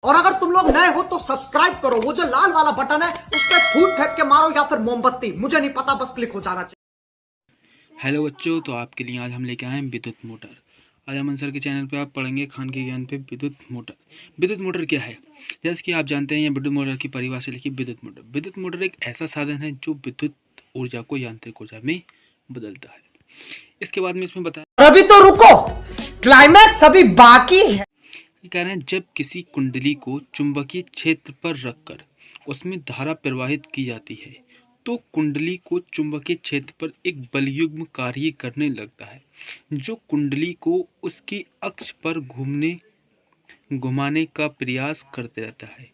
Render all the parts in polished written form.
और अगर तुम लोग नए हो तो सब्सक्राइब करो, वो जो लाल वाला बटन है उस पर फूट फेंक के मारो या फिर मोमबत्ती, मुझे नहीं पता, बस क्लिक हो जाना चाहिए। हेलो बच्चों, तो आपके लिए आज हम लेके आए हैं विद्युत मोटर। आज अमन सर के चैनल पे आप पढ़ेंगे खान के ज्ञान पे विद्युत मोटर। विद्युत मोटर क्या है? जैसे कि आप जानते हैं, ये विद्युत मोटर की परिभाषा लिखी विद्युत मोटर। विद्युत मोटर एक ऐसा साधन है जो विद्युत ऊर्जा को यांत्रिक ऊर्जा में बदलता है। इसके बाद में इसमें बताया, अभी तो रुको, क्लाइमैक्स अभी बाकी है। कह रहे हैं जब किसी कुंडली को चुंबकीय क्षेत्र पर रखकर उसमें धारा प्रवाहित की जाती है तो कुंडली को चुंबकीय क्षेत्र पर एक बलयुग्म कार्य करने लगता है जो कुंडली को उसकी अक्ष पर घुमाने का प्रयास करते रहता है।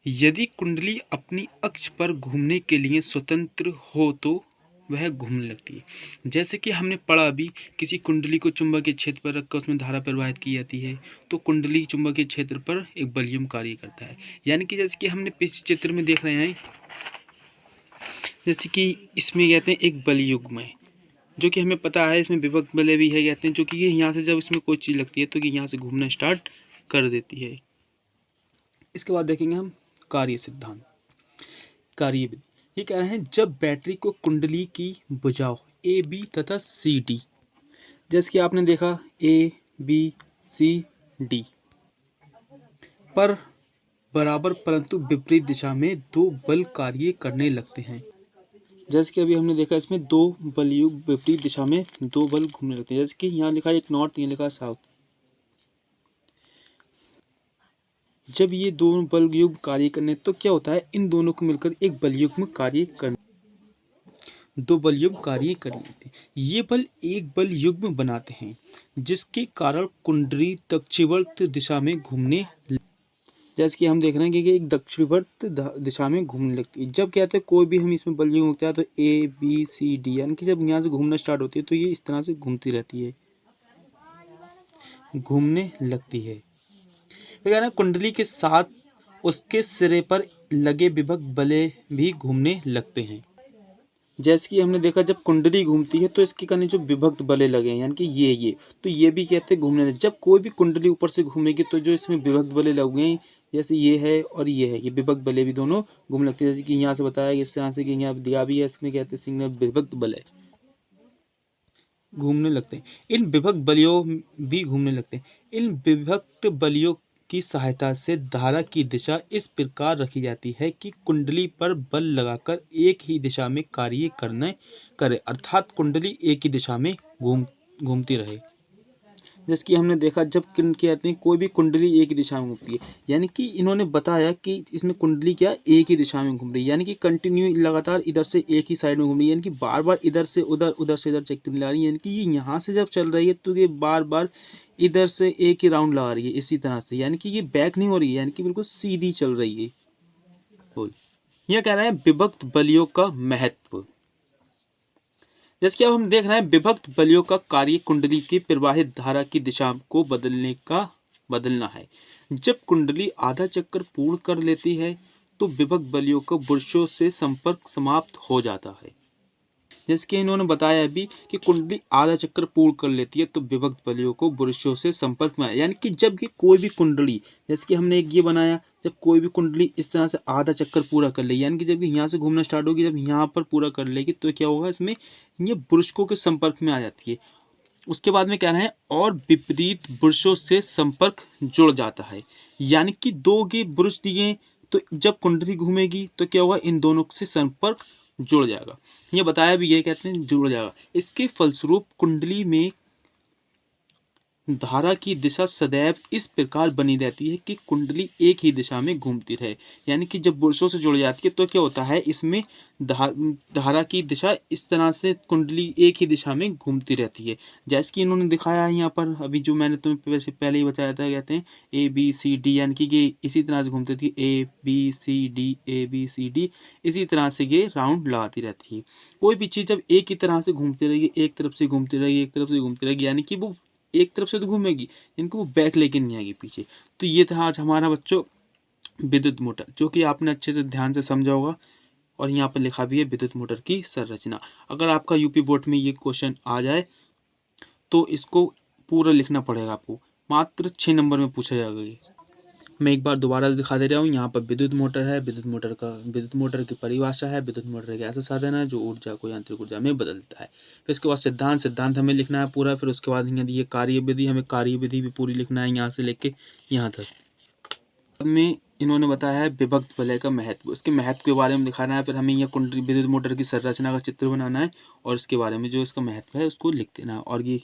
यदि कुंडली अपनी अक्ष पर घूमने के लिए स्वतंत्र हो तो वह घूमने लगती है। जैसे कि हमने पढ़ा अभी, किसी कुंडली को चुंबकीय क्षेत्र पर रखकर उसमें धारा प्रवाहित की जाती है तो कुंडली चुंबकीय क्षेत्र पर एक बलयुग्म कार्य करता है। यानी कि जैसे कि हमने पिछले चित्र में देख रहे हैं, जैसे कि इसमें कहते हैं एक बलयुग्म है जो कि हमें पता है, इसमें विभक्त बल भी है कहते हैं, जो कि ये यहाँ से जब इसमें कोई चीज़ लगती है तो कि यहाँ से घूमना स्टार्ट कर देती है। इसके बाद देखेंगे हम कार्य सिद्धांत, कार्य विधि। ये कह रहे हैं जब बैटरी को कुंडली की भुजाओं ए बी तथा सी डी, जैसे कि आपने देखा ए बी सी डी पर बराबर परंतु विपरीत दिशा में दो बल कार्य करने लगते हैं। जैसे कि अभी हमने देखा, इसमें दो बलयुग विपरीत दिशा में दो बल घूमने लगते हैं। जैसे कि यहाँ लिखा है एक नॉर्थ, यहाँ लिखा है साउथ। जब ये दोनों बल युग्म कार्य करने तो क्या होता है, इन दोनों को मिलकर एक बल युग्म कार्य करने, दो बल युग्म कार्य करने लगते हैं। ये बल एक बल युग्म बनाते हैं जिसके कारण कुंडली दक्षिणावर्त दिशा में घूमने, जैसे कि हम देख रहे हैं कि एक दक्षिणावर्त दिशा में घूमने लगती है। जब कहते हैं कोई भी हम इसमें बल युग्म होता है तो ए बी सी डी, यानी कि जब यहाँ से घूमना स्टार्ट होती है तो ये इस तरह से घूमती रहती है, घूमने लगती है। तो कहना कुंडली के साथ उसके सिरे पर लगे विभक्त बले भी घूमने लगते हैं। जैसे कि हमने देखा, जब कुंडली घूमती है तो इसके करने जो विभक्त बले लगे हैं, यानी कि ये तो ये भी कहते हैं घूमने लगते। जब कोई भी कुंडली ऊपर से घूमेगी तो जो इसमें विभक्त बले लगे हैं, जैसे ये है और ये है, ये विभक्त बले भी दोनों घूमने लगते हैं। जैसे कि यहाँ से बताया, इस तरह से कि यहाँ दिया भी है, इसमें कहते हैं सिग्नल विभक्त बले घूमने लगते हैं। इन विभक्त बलियों भी घूमने लगते हैं। इन विभक्त बलियों की सहायता से धारा की दिशा इस प्रकार रखी जाती है कि कुंडली पर बल लगाकर एक ही दिशा में कार्य करे, अर्थात कुंडली एक ही दिशा में घूमती रहे। जैसे कि हमने देखा, जब कहते हैं कोई भी कुंडली एक ही दिशा में घूमती है, यानी कि इन्होंने बताया कि इसमें कुंडली क्या एक ही दिशा में घूम रही है, यानी कि कंटिन्यू लगातार इधर से एक ही साइड में घूम रही है, यानी कि बार बार इधर से उधर, उधर से इधर चक्कर ला रही है। यानी कि ये यहाँ से जब चल रही है तो ये बार बार इधर से एक ही राउंड लगा रही है इसी तरह से, यानी कि ये बैक नहीं हो रही है, यानी कि बिल्कुल सीधी चल रही है। यह कह रहे हैं विभक्त बलियों का महत्व। जैसे कि अब हम देख रहे हैं विभक्त बलियों का कार्य कुंडली की प्रवाहित धारा की दिशा को बदलना है। जब कुंडली आधा चक्कर पूर्ण कर लेती है तो विभक्त बलियों का बुर्शों से संपर्क समाप्त हो जाता है। जैसे कि इन्होंने बताया अभी कि कुंडली आधा चक्कर पूर्ण कर लेती है तो विभक्त बलियों को बुरुशों से संपर्क में, यानी कि जब कि कोई भी कुंडली, जैसे कि हमने एक ये बनाया, जब कोई भी कुंडली इस तरह से आधा चक्कर पूरा कर लेगी, यानी कि जब यहाँ से घूमना स्टार्ट होगी, जब यहाँ पर पूरा कर लेगी तो क्या होगा, इसमें ये बुरुशों के संपर्क में आ जाती है। उसके बाद में क्या है, और विपरीत बुरुशों से संपर्क जुड़ जाता है, यानी कि दो के बुरुश दिए तो जब कुंडली घूमेगी तो क्या होगा, इन दोनों से संपर्क जुड़ जाएगा। ये बताया भी, ये कहते हैं जुड़ जाएगा। इसके फलस्वरूप कुंडली में धारा की दिशा सदैव इस प्रकार बनी रहती है कि कुंडली एक ही दिशा में घूमती रहे, यानी कि जब बुरुशों से जुड़ जाती है तो क्या होता है, इसमें धारा की दिशा इस तरह से कुंडली एक ही दिशा में घूमती रहती है। जैसे कि इन्होंने दिखाया है यहाँ पर, अभी जो मैंने तुम्हें वैसे पहले ही बताया था, कहते हैं ए बी सी डी, यानी कि ये इसी तरह से घूमती थी, A B C D A B C D, इसी तरह से ये राउंड लगाती रहती है। कोई भी चीज़ जब एक ही तरह से घूमती रहेगी, एक तरफ से घूमती रहेगी, एक तरफ से घूमती रहेगी, यानी कि वो एक तरफ से तो घूमेगी, इनको वो बैक लेके नहीं आएगी पीछे। तो ये था आज हमारा बच्चों विद्युत मोटर, जो कि आपने अच्छे से ध्यान से समझा होगा। और यहाँ पर लिखा भी है विद्युत मोटर की संरचना। अगर आपका यूपी बोर्ड में ये क्वेश्चन आ जाए तो इसको पूरा लिखना पड़ेगा आपको, मात्र 6 नंबर में पूछा जाएगा ये। मैं एक बार दोबारा दिखा दे रहा हूँ। यहाँ पर विद्युत मोटर है। विद्युत मोटर की परिभाषा है। विद्युत मोटर एक ऐसा साधन है जो ऊर्जा को यांत्रिक ऊर्जा में बदलता है। फिर इसके बाद सिद्धांत हमें लिखना है पूरा। फिर उसके बाद यदि ये कार्यविधि, हमें कार्यविधि भी पूरी लिखना है यहाँ से लेके यहाँ तक। में इन्होंने बताया है विभक्त वलय का महत्व, उसके महत्व के बारे में दिखाना है। फिर हमें यह कुंडली विद्युत मोटर की संरचना का चित्र बनाना है और इसके बारे में जो इसका महत्व है उसको लिख देना है। और ये